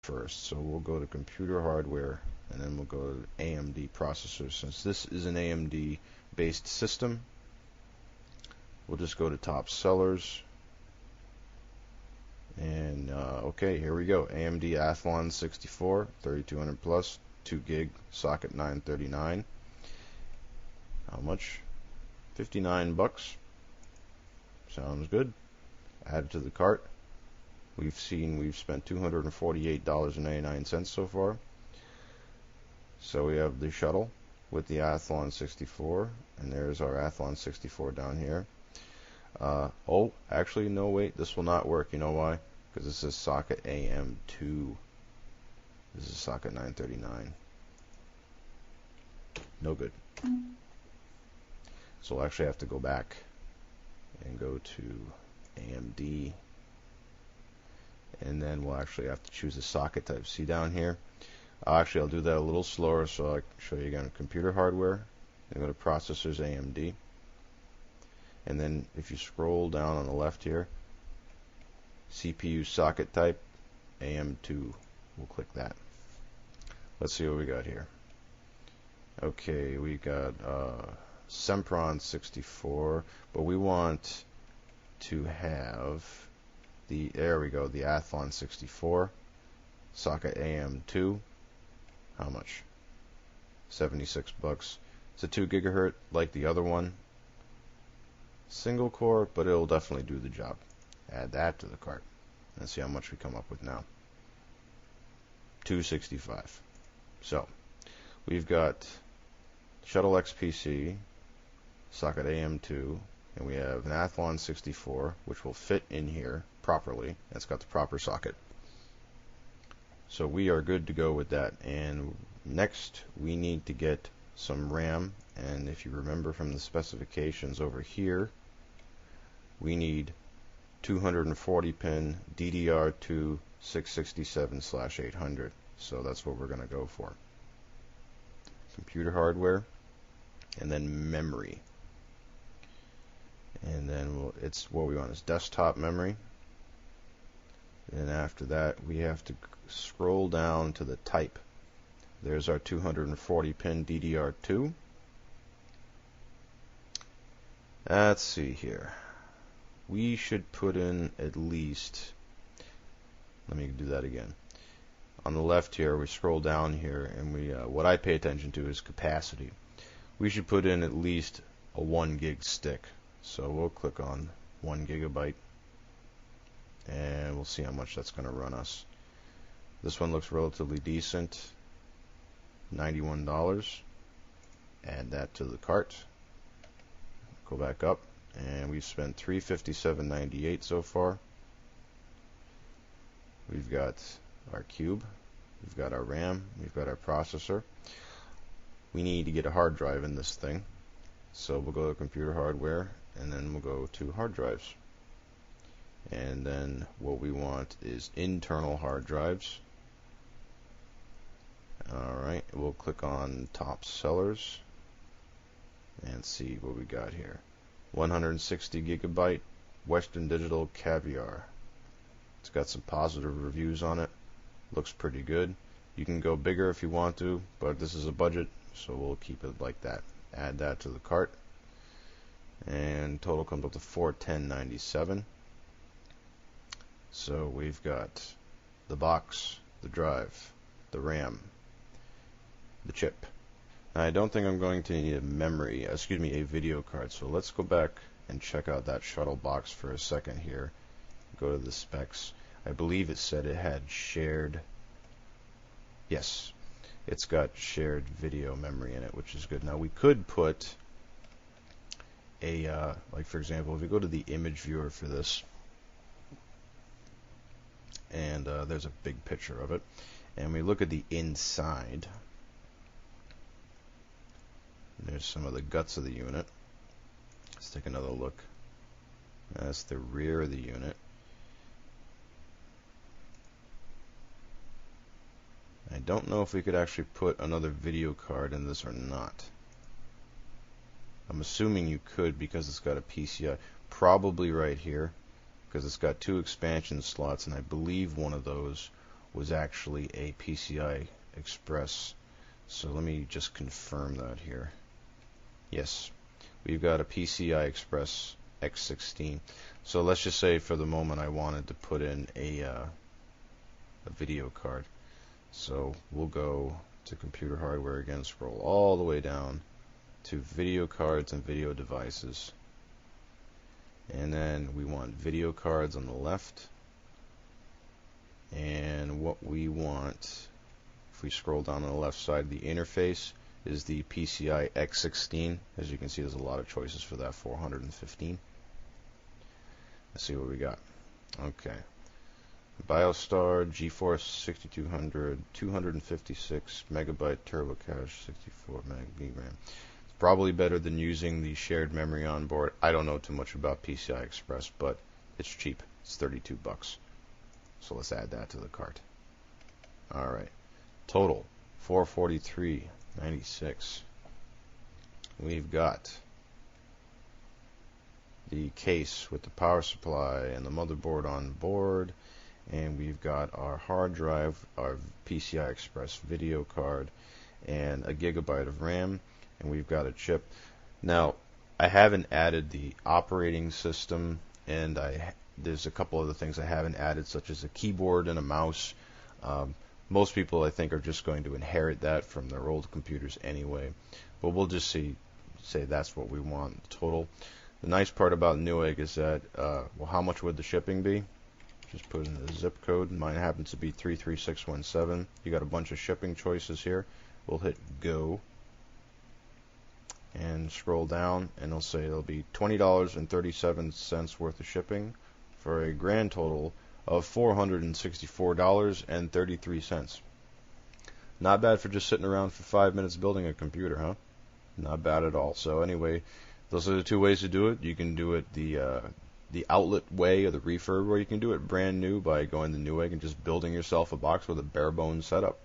first. So we'll go to computer hardware, and then we'll go to AMD processors. Since this is an AMD based system, we'll just go to top sellers. And okay, here we go. AMD Athlon 64, 3200 plus, 2 gig, socket 939. How much? 59 bucks. Sounds good. Add it to the cart. We've spent $248.99 so far. So we have the shuttle with the Athlon 64, and there's our Athlon 64 down here. Oh, actually, no, wait, this will not work. You know why? Because this is socket AM2. This is socket 939. No good. So we'll actually have to go back and go to AMD, and then we'll actually have to choose a socket type. See down here? Actually, I'll do that a little slower so I can show you again. Computer hardware, and go to processors AMD, and then if you scroll down on the left here, CPU socket type AM2. We'll click that. Let's see what we got here. Okay, we got Sempron 64, but we want to have the, there we go, the Athlon 64, socket AM2. How much? 76 bucks. It's a 2 gigahertz like the other one. Single core, but it'll definitely do the job. Add that to the cart. Let's see how much we come up with now. 265. So we've got Shuttle XPC, socket AM2, and we have an Athlon 64, which will fit in here properly. It's got the proper socket. So we are good to go with that. And next, we need to get some RAM. And if you remember from the specifications over here, we need 240 pin DDR2 667/800. So that's what we're going to go for. Computer hardware, and then memory. And then it's what we want is desktop memory. And after that, we have to scroll down to the type. There's our 240 pin DDR2. Let's see here. We should put in at least, let me do that again. On the left here, we scroll down here, and we what I pay attention to is capacity. We should put in at least a 1 gig stick. So we'll click on 1 gigabyte, and we'll see how much that's going to run us. This one looks relatively decent. $91. Add that to the cart. Go back up, and we've spent $357.98 so far. We've got our cube, we've got our RAM, we've got our processor. We need to get a hard drive in this thing, so we'll go to computer hardware, and then we'll go to hard drives. And then what we want is internal hard drives. Alright, we'll click on top sellers and see what we got here. 160 gigabyte Western Digital Caviar. It's got some positive reviews on it. Looks pretty good. You can go bigger if you want to, but this is a budget, so we'll keep it like that. Add that to the cart, and total comes up to $410.97. So we've got the box, the drive, the RAM, the chip. Now, I don't think I'm going to need a a video card. So let's go back and check out that shuttle box for a second here. Go to the specs. I believe it said it had shared. Yes, it's got shared video memory in it, which is good. Now we could put a like for example, if we go to the image viewer for this, and there's a big picture of it, and we look at the inside. There's some of the guts of the unit. Let's take another look. That's the rear of the unit. I don't know if we could actually put another video card in this or not. I'm assuming you could because it's got a PCI. Probably right here, because it's got 2 expansion slots, and I believe one of those was actually a PCI Express. So let me just confirm that here. Yes, we've got a PCI Express X16. So let's just say for the moment I wanted to put in a video card. So we'll go to computer hardware again, scroll all the way down to video cards and video devices. And then we want video cards on the left. And what we want, if we scroll down on the left side, the interface is the PCI X16. As you can see, there's a lot of choices for that, 415. Let's see what we got. Okay. BioStar, GeForce 6200, 256 megabyte turbo cache, 64 meg RAM. It's probably better than using the shared memory on board. I don't know too much about PCI Express, but it's cheap. It's 32 bucks. So let's add that to the cart. All right. Total 443.96. We've got the case with the power supply and the motherboard on board, and we've got our hard drive, our PCI Express video card, and a gigabyte of RAM, and we've got a chip. Now, I haven't added the operating system, and there's a couple other things I haven't added, such as a keyboard and a mouse. Most people, I think, are just going to inherit that from their old computers anyway, but we'll just say that's what we want total. The nice part about Newegg is that, well, how much would the shipping be? Just put in the zip code. Mine happens to be 33617. You got a bunch of shipping choices here. We'll hit go and scroll down, and it'll say it'll be $20.37 worth of shipping for a grand total of $464.33. Not bad for just sitting around for 5 minutes building a computer, huh? Not bad at all. So anyway, those are the two ways to do it. You can do it the outlet way or the refurb, or you can do it brand new by going to Newegg and just building yourself a box with a bare bones setup.